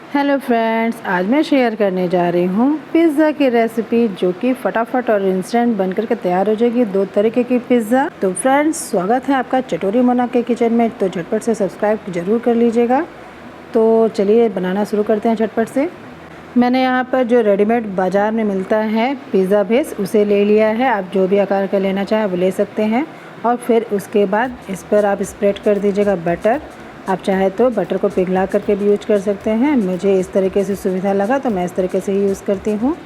Hello friends, आज मैं share करने जा रही हूँ पिज़्ज़ा की रेसिपी जो कि फटाफट और इंस्टेंट बनकर के तैयार हो जाएगी। 2 तरीके की पिज़्ज़ा। तो फ्रेंड्स, स्वागत है आपका चटोरी मोना के किचन में। तो झटपट से सब्सक्राइब ज़रूर कर लीजिएगा। तो चलिए बनाना शुरू करते हैं झटपट से। मैंने यहाँ पर जो रेडीमेड बाज़ार में मिलता है पिज़्ज़ा बेस, उसे ले लिया है। आप जो भी आकार का लेना चाहें वो ले सकते हैं। और फिर उसके बाद इस पर आप स्प्रेड कर दीजिएगा बटर। आप चाहे तो बटर को पिघला करके भी यूज कर सकते हैं। मुझे इस तरीके से सुविधा लगा तो मैं इस तरीके से ही यूज़ करती हूँ।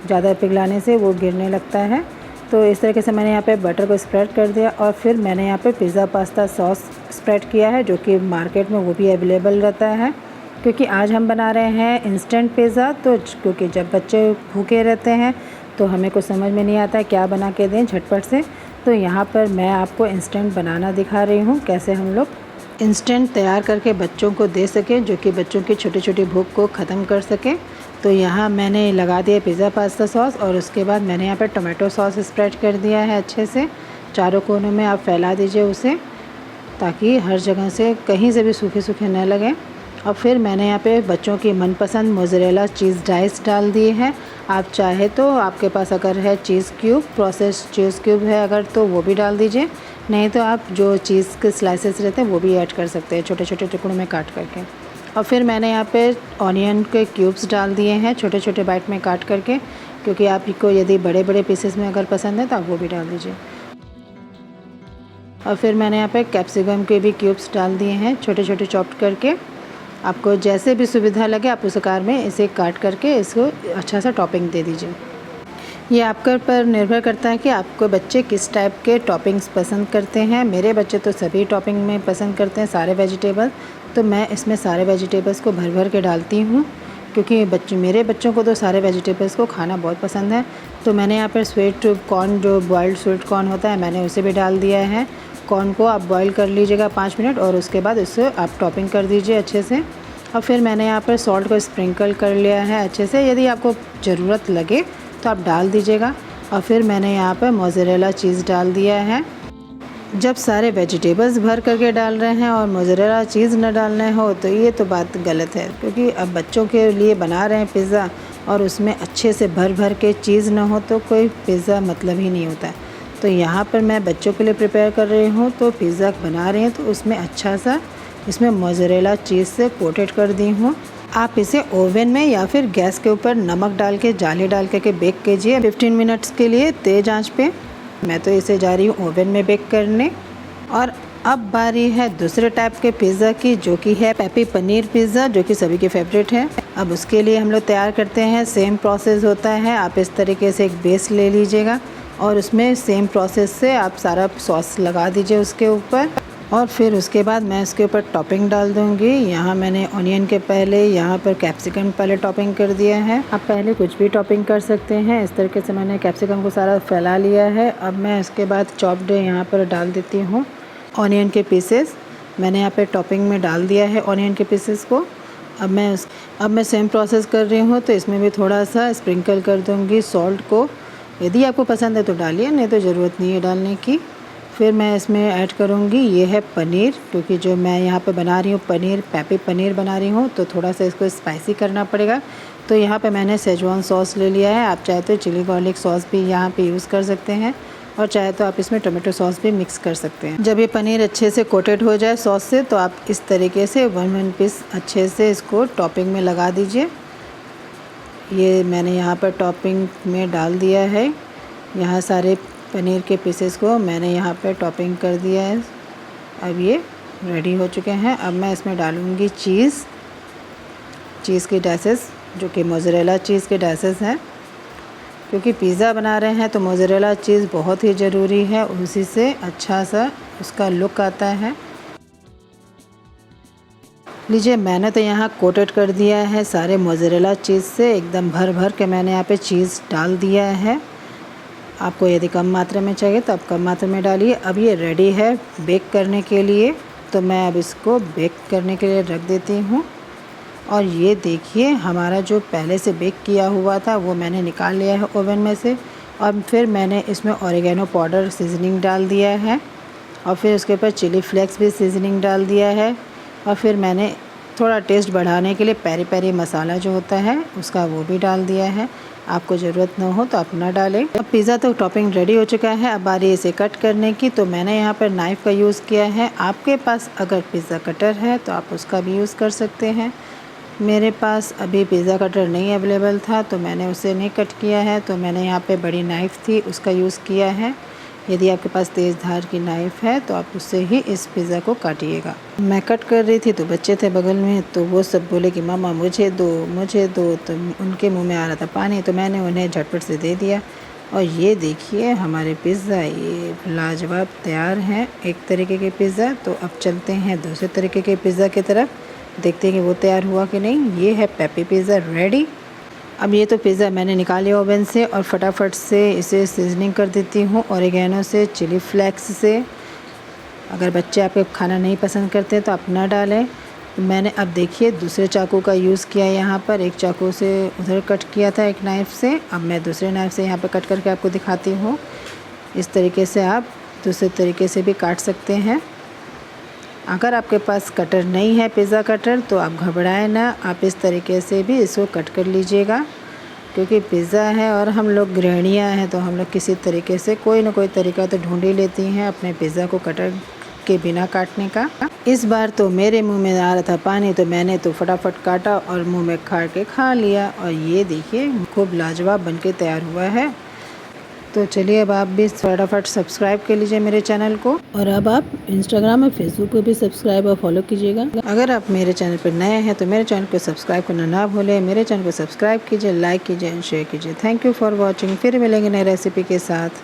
ज़्यादा पिघलाने से वो गिरने लगता है। तो इस तरीके से मैंने यहाँ पे बटर को स्प्रेड कर दिया और फिर मैंने यहाँ पे पिज़्ज़ा पास्ता सॉस स्प्रेड किया है, जो कि मार्केट में वो भी अवेलेबल रहता है। क्योंकि आज हम बना रहे हैं इंस्टेंट पिज़्ज़ा, तो क्योंकि जब बच्चे भूखे रहते हैं तो हमें कुछ समझ में नहीं आता है क्या बना के दें झटपट से। तो यहाँ पर मैं आपको इंस्टेंट बनाना दिखा रही हूँ, कैसे हम लोग इंस्टेंट तैयार करके बच्चों को दे सकें, जो कि बच्चों की छोटी छोटी भूख को ख़त्म कर सकें। तो यहाँ मैंने लगा दिया पिज़्ज़ा पास्ता सॉस और उसके बाद मैंने यहाँ पर टोमेटो सॉस स्प्रेड कर दिया है अच्छे से। चारों कोनों में आप फैला दीजिए उसे, ताकि हर जगह से कहीं से भी सूखे सूखे न लगें। और फिर मैंने यहाँ पे बच्चों की मनपसंद मोज़रेला चीज़ डाइस डाल दिए हैं। आप चाहे तो आपके पास अगर है चीज़ क्यूब, प्रोसेस्ड चीज़ क्यूब है अगर, तो वो भी डाल दीजिए। नहीं तो आप जो चीज़ के स्लाइसेस रहते हैं वो भी ऐड कर सकते हैं, छोटे छोटे टुकड़ों में काट करके। और फिर मैंने यहाँ पे ऑनियन के क्यूब्स डाल दिए हैं, छोटे छोटे बाइट में काट करके, क्योंकि आपको यदि बड़े बड़े पीसेस में अगर पसंद है तो आप वो भी डाल दीजिए। और फिर मैंने यहाँ पे कैप्सिकम के भी क्यूब्स डाल दिए हैं, छोटे छोटे चॉप्ड करके। आपको जैसे भी सुविधा लगे आप उस आकार में इसे काट करके इसको अच्छा सा टॉपिंग दे दीजिए। ये आपके ऊपर निर्भर करता है कि आपको बच्चे किस टाइप के टॉपिंग्स पसंद करते हैं। मेरे बच्चे तो सभी टॉपिंग में पसंद करते हैं, सारे वेजिटेबल। तो मैं इसमें सारे वेजिटेबल्स को भर भर के डालती हूँ, क्योंकि मेरे बच्चों को तो सारे वेजिटेबल्स को खाना बहुत पसंद है। तो मैंने यहाँ पर स्वीट कॉर्न, जो बॉइल्ड स्वीट कॉर्न होता है, मैंने उसे भी डाल दिया है। कॉर्न को आप बॉईल कर लीजिएगा 5 मिनट और उसके बाद उससे आप टॉपिंग कर दीजिए अच्छे से। और फिर मैंने यहाँ पर सॉल्ट को स्प्रिंकल कर लिया है अच्छे से। यदि आपको ज़रूरत लगे तो आप डाल दीजिएगा। और फिर मैंने यहाँ पर मोज़रेला चीज़ डाल दिया है। जब सारे वेजिटेबल्स भर करके डाल रहे हैं और मोज़रेला चीज़ न डालने हो तो ये तो बात गलत है, क्योंकि अब बच्चों के लिए बना रहे हैं पिज़्ज़ा और उसमें अच्छे से भर भर के चीज़ ना हो तो कोई पिज़्ज़ा मतलब ही नहीं होता है। तो यहाँ पर मैं बच्चों के लिए प्रिपेयर कर रही हूँ, तो पिज़्ज़ा बना रही हूँ तो उसमें अच्छा सा इसमें मोज़रेला चीज़ से कोटेड कर दी हूँ। आप इसे ओवन में या फिर गैस के ऊपर नमक डाल के, जाली डाल के बेक कीजिए 15 मिनट्स के लिए तेज़ आंच पे। मैं तो इसे जा रही हूँ ओवन में बेक करने। और अब बारी है दूसरे टाइप के पिज़्ज़ा की, जो कि है पेपी पनीर पिज़्ज़ा, जो कि सभी के फेवरेट है। अब उसके लिए हम लोग तैयार करते हैं, सेम प्रोसेस होता है। आप इस तरीके से एक बेस ले लीजिएगा और उसमें सेम प्रोसेस से आप सारा सॉस लगा दीजिए उसके ऊपर। और फिर उसके बाद मैं इसके ऊपर टॉपिंग डाल दूँगी। यहाँ मैंने ऑनियन के पहले, यहाँ पर कैप्सिकम पहले टॉपिंग कर दिया है। आप पहले कुछ भी टॉपिंग कर सकते हैं। इस तरीके से मैंने कैप्सिकम को सारा फैला लिया है। अब मैं इसके बाद चॉप्ड यहाँ पर डाल देती हूँ ऑनियन के पीसेस। मैंने यहाँ पे टॉपिंग में डाल दिया है ऑनियन के पीसेस को। अब मैं सेम प्रोसेस कर रही हूँ, तो इसमें भी थोड़ा सा स्प्रिंकल कर दूँगी सॉल्ट को। यदि आपको पसंद है तो डालिए, नहीं तो ज़रूरत नहीं है डालने की। फिर मैं इसमें ऐड करूँगी, ये है पनीर, क्योंकि जो मैं यहाँ पे बना रही हूँ पनीर, पेपी पनीर बना रही हूँ, तो थोड़ा सा इसको स्पाइसी करना पड़ेगा। तो यहाँ पे मैंने सेजवान सॉस ले लिया है। आप चाहे तो चिली गार्लिक सॉस भी यहाँ पे यूज़ कर सकते हैं, और चाहे तो आप इसमें टोमेटो सॉस भी मिक्स कर सकते हैं। जब ये पनीर अच्छे से कोटेड हो जाए सॉस से, तो आप इस तरीके से 1 पीस अच्छे से इसको टॉपिंग में लगा दीजिए। ये मैंने यहाँ पर टॉपिंग में डाल दिया है। यहाँ सारे पनीर के पीसेस को मैंने यहाँ पे टॉपिंग कर दिया है। अब ये रेडी हो चुके हैं। अब मैं इसमें डालूँगी चीज़ के डाइसेस, जो कि मोज़रेला चीज़ के डाइसेस हैं। क्योंकि पिज़्ज़ा बना रहे हैं तो मोज़रेला चीज़ बहुत ही ज़रूरी है, उसी से अच्छा सा उसका लुक आता है। लीजिए, मैंने तो यहाँ कोटेड कर दिया है सारे मोज़रेला चीज़ से, एकदम भर भर के मैंने यहाँ पे चीज़ डाल दिया है। आपको यदि कम मात्रा में चाहिए तो आप कम मात्रा में डालिए। अब ये रेडी है बेक करने के लिए, तो मैं अब इसको बेक करने के लिए रख देती हूँ। और ये देखिए, हमारा जो पहले से बेक किया हुआ था वो मैंने निकाल लिया है ओवन में से। और फिर मैंने इसमें ऑरिगेनो पाउडर सीजनिंग डाल दिया है, और फिर उसके ऊपर चिली फ्लेक्स भी सीजनिंग डाल दिया है। और फिर मैंने थोड़ा टेस्ट बढ़ाने के लिए पेरी पेरी मसाला जो होता है उसका वो भी डाल दिया है। आपको ज़रूरत ना हो तो आप ना डालें। अब पिज़्ज़ा तो टॉपिंग रेडी हो चुका है, अब बारी इसे कट करने की। तो मैंने यहाँ पर नाइफ़ का यूज़ किया है। आपके पास अगर पिज़्ज़ा कटर है तो आप उसका भी यूज़ कर सकते हैं। मेरे पास अभी पिज़्ज़ा कटर नहीं अवेलेबल था तो मैंने उसे नहीं कट किया है, तो मैंने यहाँ पे बड़ी नाइफ़ थी उसका यूज़ किया है। यदि आपके पास तेज़ धार की नाइफ़ है तो आप उससे ही इस पिज़्ज़ा को काटिएगा। मैं कट कर रही थी तो बच्चे थे बगल में, तो वो सब बोले कि मम्मा मुझे दो मुझे दो, तो उनके मुंह में आ रहा था पानी, तो मैंने उन्हें झटपट से दे दिया। और ये देखिए हमारे पिज़्ज़ा ये लाजवाब तैयार हैं, एक तरीके के पिज़्ज़ा। तो अब चलते हैं दूसरे तरीके के पिज़्ज़ा की तरफ, देखते हैं कि वो तैयार हुआ कि नहीं। ये है पेपी पिज़्ज़ा रेडी। अब ये तो पिज़्ज़ा मैंने निकाल लिया ओवन से और फटाफट से इसे सीजनिंग कर देती हूँ ऑरिगेनो से, चिली फ्लेक्स से। अगर बच्चे आपके खाना नहीं पसंद करते तो आप ना डालें। तो मैंने अब देखिए दूसरे चाकू का यूज़ किया यहाँ पर, एक चाकू से उधर कट किया था एक नाइफ़ से, अब मैं दूसरे नाइफ़ से यहाँ पर कट करके आपको दिखाती हूँ। इस तरीके से आप दूसरे तरीके से भी काट सकते हैं। अगर आपके पास कटर नहीं है पिज़्ज़ा कटर तो आप घबराएं ना, आप इस तरीके से भी इसको कट कर लीजिएगा। क्योंकि पिज़्ज़ा है और हम लोग गृहिणियाँ हैं तो हम लोग किसी तरीके से कोई ना कोई तरीका तो ढूंढ ही लेती हैं अपने पिज़्ज़ा को कटर के बिना काटने का। इस बार तो मेरे मुंह में आ रहा था पानी, तो मैंने तो फटाफट काटा और मुंह में खा लिया। और ये देखिए खूब लाजवाब बनके तैयार हुआ है। तो चलिए अब आप भी फटाफट सब्सक्राइब कर लीजिए मेरे चैनल को, और अब आप इंस्टाग्राम और फेसबुक पे भी सब्सक्राइब और फॉलो कीजिएगा। अगर आप मेरे चैनल पर नए हैं तो मेरे चैनल को सब्सक्राइब करना ना भूलें। मेरे चैनल को सब्सक्राइब कीजिए, लाइक कीजिए एंड शेयर कीजिए। Thank you for watching. फिर मिलेंगे नई रेसिपी के साथ।